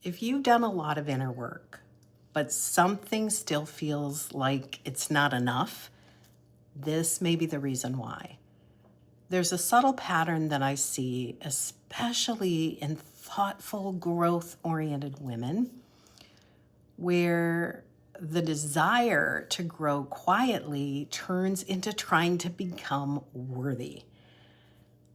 If you've done a lot of inner work, but something still feels like it's not enough, this may be the reason why. There's a subtle pattern that I see, especially in thoughtful, growth-oriented women, where the desire to grow quietly turns into trying to become worthy.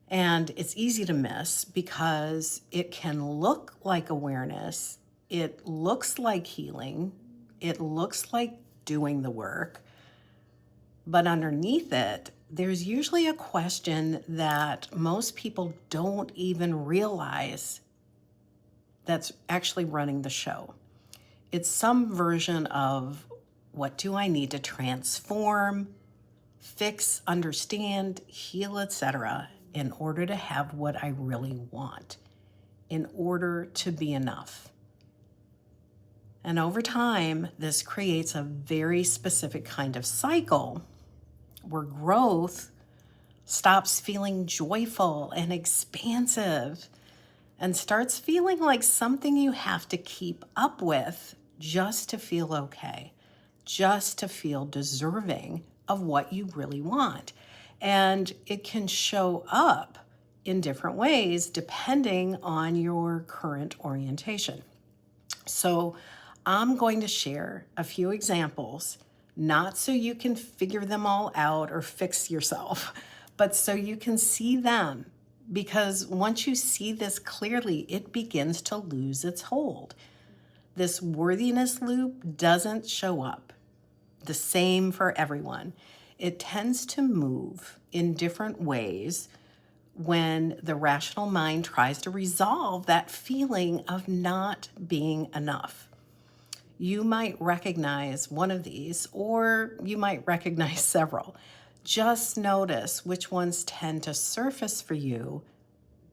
And it's easy to miss because it can look like awareness, it looks like healing, it looks like doing the work, but underneath it, there's usually a question that most people don't even realize that's actually running the show. It's some version of, what do I need to transform, fix, understand, heal, etc., in order to have what I really want, in order to be enough. And over time, this creates a very specific kind of cycle where growth stops feeling joyful and expansive and starts feeling like something you have to keep up with just to feel okay, just to feel deserving of what you really want. And it can show up in different ways depending on your current orientation. So I'm going to share a few examples, not so you can figure them all out or fix yourself, but so you can see them. Because once you see this clearly, it begins to lose its hold. This worthiness loop doesn't show up the same for everyone. It tends to move in different ways when the rational mind tries to resolve that feeling of not being enough. You might recognize one of these, or you might recognize several. Just notice which ones tend to surface for you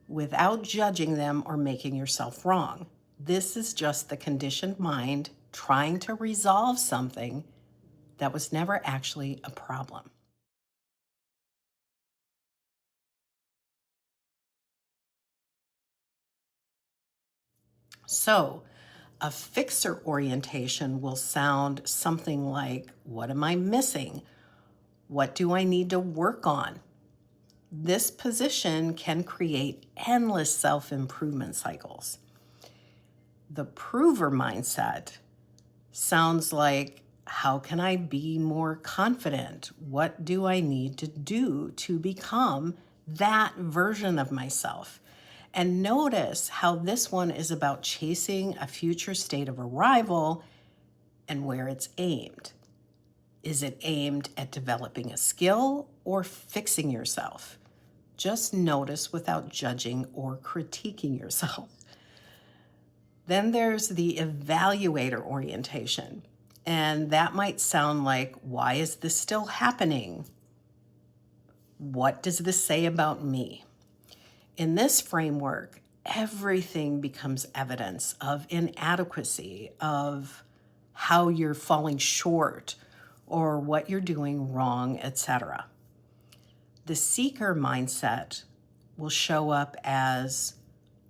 without judging them or making yourself wrong. This is just the conditioned mind trying to resolve something that was never actually a problem. So, a fixer orientation will sound something like, what am I missing? What do I need to work on? This position can create endless self-improvement cycles. The prover mindset sounds like, how can I be more confident? What do I need to do to become that version of myself? And notice how this one is about chasing a future state of arrival and where it's aimed. Is it aimed at developing a skill or fixing yourself? Just notice without judging or critiquing yourself. Then there's the evaluator orientation. And that might sound like, why is this still happening? What does this say about me? In this framework, everything becomes evidence of inadequacy, of how you're falling short or what you're doing wrong, etc. The seeker mindset will show up as,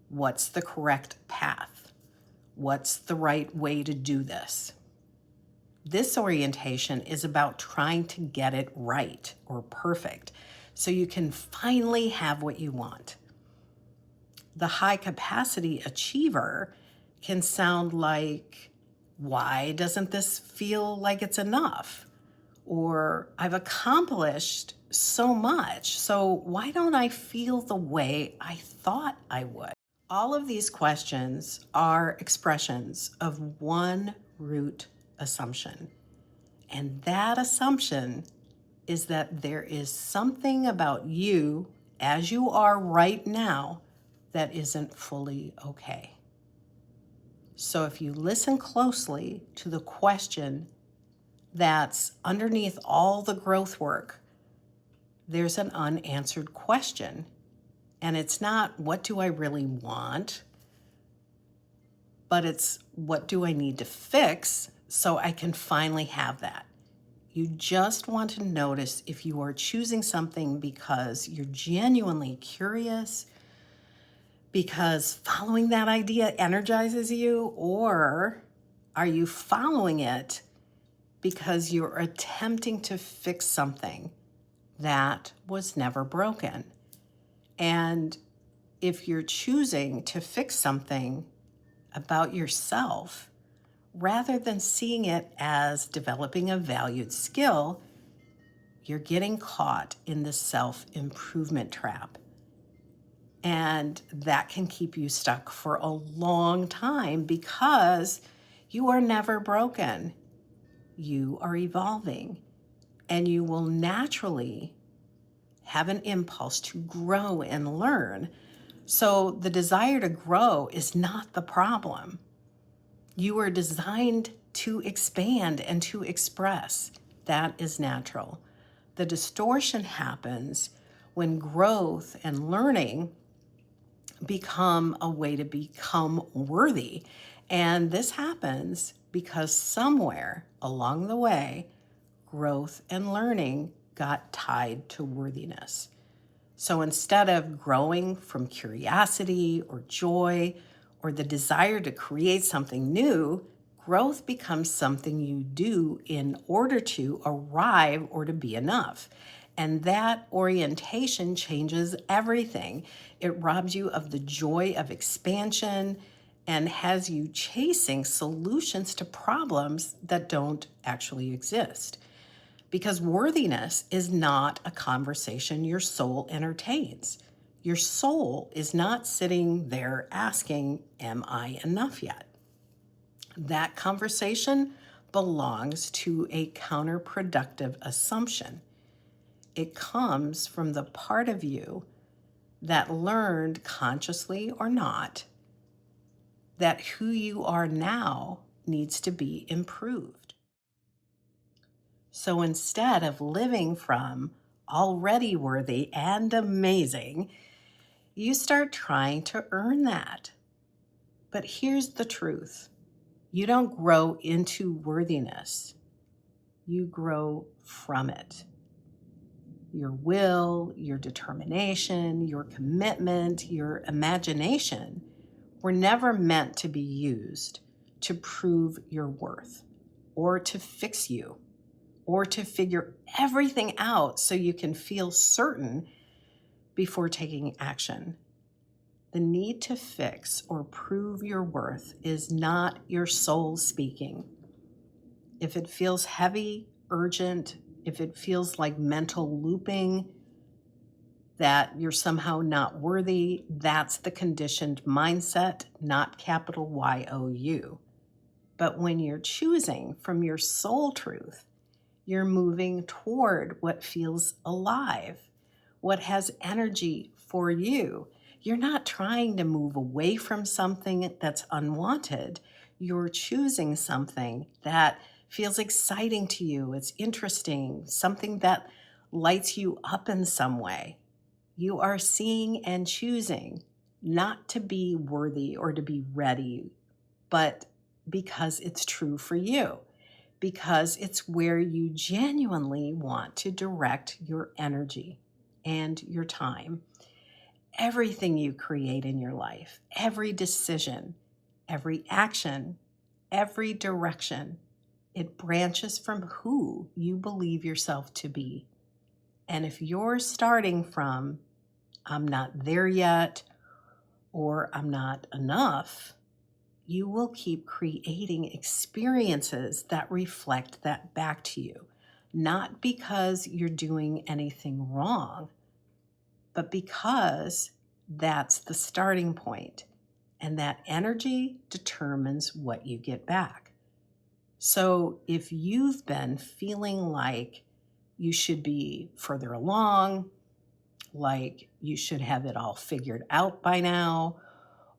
what's the correct path? What's the right way to do this? This orientation is about trying to get it right or perfect so you can finally have what you want. The high capacity achiever can sound like, why doesn't this feel like it's enough? Or, I've accomplished so much, so why don't I feel the way I thought I would? All of these questions are expressions of one root assumption. And that assumption is that there is something about you as you are right now that isn't fully okay. So if you listen closely to the question that's underneath all the growth work, there's an unanswered question. And it's not, what do I really want? But it's, what do I need to fix so I can finally have that? You just want to notice if you are choosing something because you're genuinely curious, because following that idea energizes you, or are you following it because you're attempting to fix something that was never broken? And if you're choosing to fix something about yourself, rather than seeing it as developing a valued skill, you're getting caught in the self-improvement trap. And that can keep you stuck for a long time because you are never broken. You are evolving, and you will naturally have an impulse to grow and learn. So the desire to grow is not the problem. You are designed to expand and to express. That is natural. The distortion happens when growth and learning become a way to become worthy. And this happens because somewhere along the way, growth and learning got tied to worthiness. So instead of growing from curiosity or joy or the desire to create something new, growth becomes something you do in order to arrive or to be enough. And that orientation changes everything. It robs you of the joy of expansion and has you chasing solutions to problems that don't actually exist. Because worthiness is not a conversation your soul entertains. Your soul is not sitting there asking, am I enough yet? That conversation belongs to a counterproductive assumption. It comes from the part of you that learned, consciously or not, that who you are now needs to be improved. So instead of living from already worthy and amazing, you start trying to earn that. But here's the truth. You don't grow into worthiness. You grow from it. Your will, your determination, your commitment, your imagination were never meant to be used to prove your worth or to fix you or to figure everything out so you can feel certain before taking action. The need to fix or prove your worth is not your soul speaking. If it feels heavy, urgent, if it feels like mental looping, that you're somehow not worthy, that's the conditioned mindset, not capital Y-O-U. But when you're choosing from your soul truth, you're moving toward what feels alive, what has energy for you. You're not trying to move away from something that's unwanted. You're choosing something that feels exciting to you. It's interesting, something that lights you up in some way. You are seeing and choosing not to be worthy or to be ready, but because it's true for you, because it's where you genuinely want to direct your energy and your time. Everything you create in your life, every decision, every action, every direction, it branches from who you believe yourself to be. And if you're starting from, I'm not there yet, or I'm not enough, you will keep creating experiences that reflect that back to you. Not because you're doing anything wrong, but because that's the starting point. And that energy determines what you get back. So if you've been feeling like you should be further along, like you should have it all figured out by now,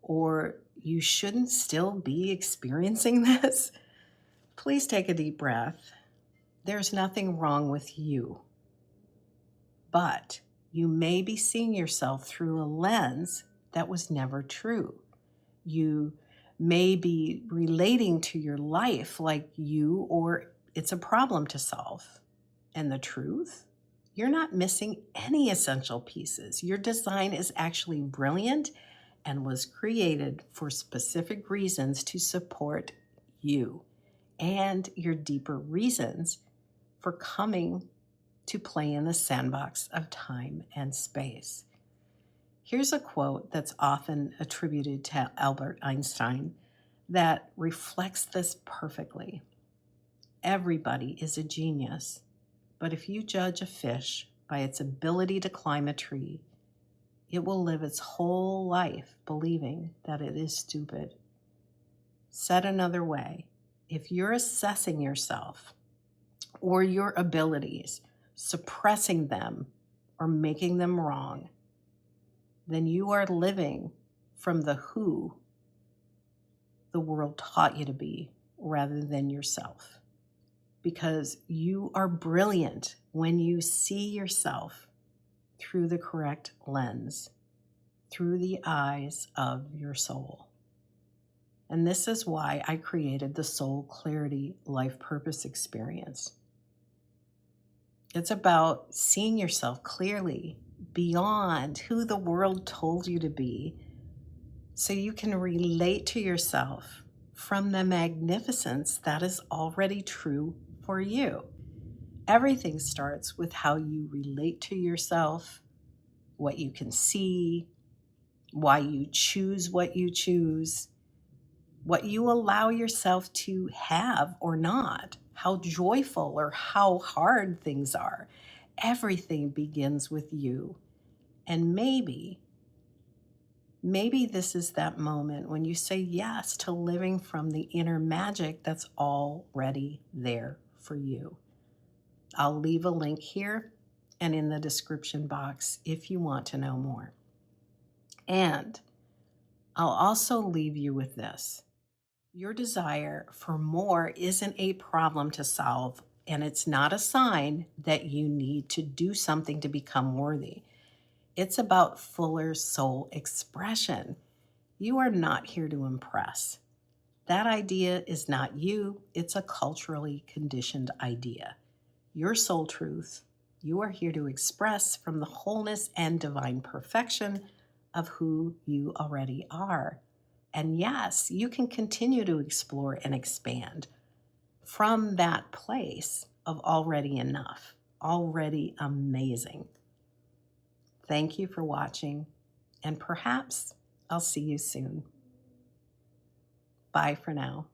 or you shouldn't still be experiencing this, please take a deep breath. There's nothing wrong with you, but you may be seeing yourself through a lens that was never true. You may be relating to your life like you or it's a problem to solve. And the truth, you're not missing any essential pieces. Your design is actually brilliant and was created for specific reasons to support you and your deeper reasons for coming to play in the sandbox of time and space. Here's a quote that's often attributed to Albert Einstein that reflects this perfectly. Everybody is a genius, but if you judge a fish by its ability to climb a tree, it will live its whole life believing that it is stupid. Said another way, if you're assessing yourself or your abilities, suppressing them or making them wrong, then you are living from the who the world taught you to be rather than yourself. Because you are brilliant when you see yourself through the correct lens, through the eyes of your soul. And this is why I created the Soul Clarity Life Purpose Experience. It's about seeing yourself clearly beyond who the world told you to be, so you can relate to yourself from the magnificence that is already true for you. Everything starts with how you relate to yourself, what you can see, why you choose what you choose, what you allow yourself to have or not, how joyful or how hard things are. Everything begins with you. And maybe this is that moment when you say yes to living from the inner magic that's already there for you. I'll leave a link here and in the description box if you want to know more. And I'll also leave you with this. Your desire for more isn't a problem to solve, and it's not a sign that you need to do something to become worthy. It's about fuller soul expression. You are not here to impress. That idea is not you. It's a culturally conditioned idea. Your soul truth, you are here to express from the wholeness and divine perfection of who you already are. And yes, you can continue to explore and expand from that place of already enough, already amazing. Thank you for watching, and perhaps I'll see you soon. Bye for now.